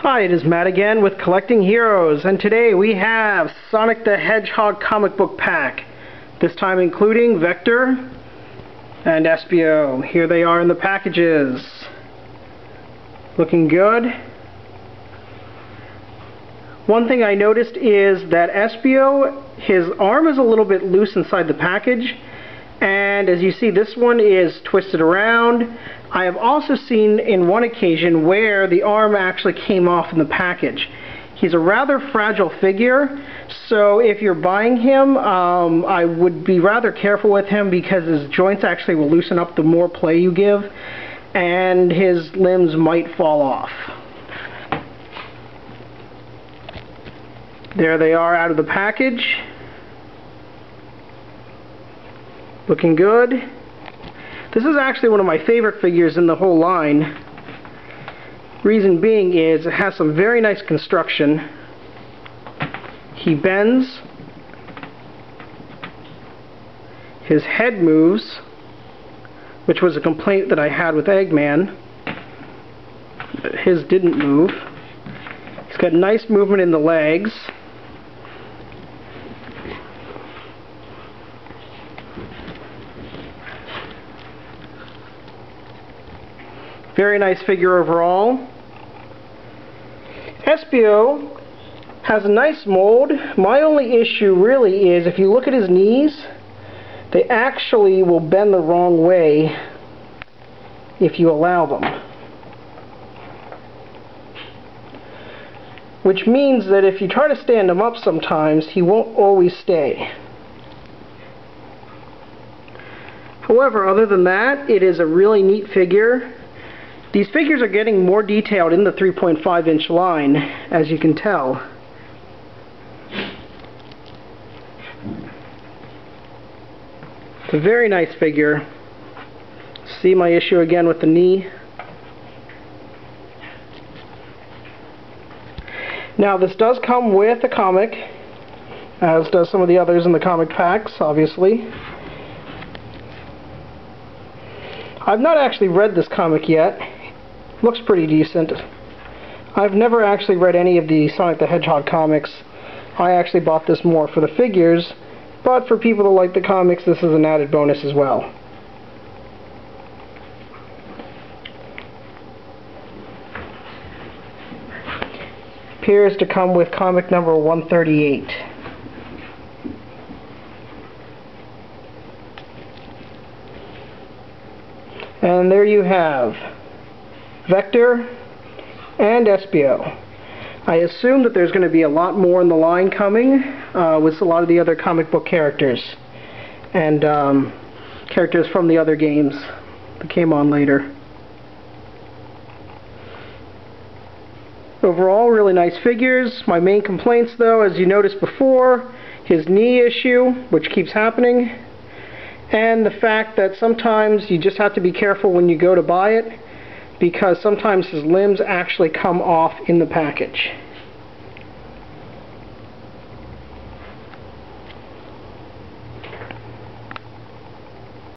Hi, it is Matt again with Collecting Heroes, and today we have Sonic the Hedgehog comic book pack. This time including Vector and Espio. Here they are in the packages. Looking good. One thing I noticed is that Espio, his arm is a little bit loose inside the package, and as you see, this one is twisted around. I have also seen in one occasion where the arm actually came off in the package. He's a rather fragile figure, so if you're buying him, I would be rather careful with him because his joints actually will loosen up the more play you give, and his limbs might fall off. There they are out of the package. Looking good. This is actually one of my favorite figures in the whole line. Reason being is it has some very nice construction. He bends. His head moves, which was a complaint that I had with Eggman. His didn't move. He's got nice movement in the legs. Very nice figure overall. Espio has a nice mold. My only issue really is if you look at his knees, they actually will bend the wrong way if you allow them. Which means that if you try to stand him up sometimes, he won't always stay. However, other than that, it is a really neat figure. These figures are getting more detailed in the 3.5-inch line, as you can tell. It's a very nice figure. See my issue again with the knee. Now this does come with a comic, as does some of the others in the comic packs, obviously. I've not actually read this comic yet. Looks pretty decent. I've never actually read any of the Sonic the Hedgehog comics. I actually bought this more for the figures, but for people who like the comics, this is an added bonus as well. Appears to come with comic number 138. And there you have Vector and Espio. I assume that there's going to be a lot more in the line coming with a lot of the other comic book characters and characters from the other games that came on later. Overall, really nice figures. My main complaints, though, as you noticed before, his knee issue, which keeps happening, and the fact that sometimes you just have to be careful when you go to buy it, because sometimes his limbs actually come off in the package.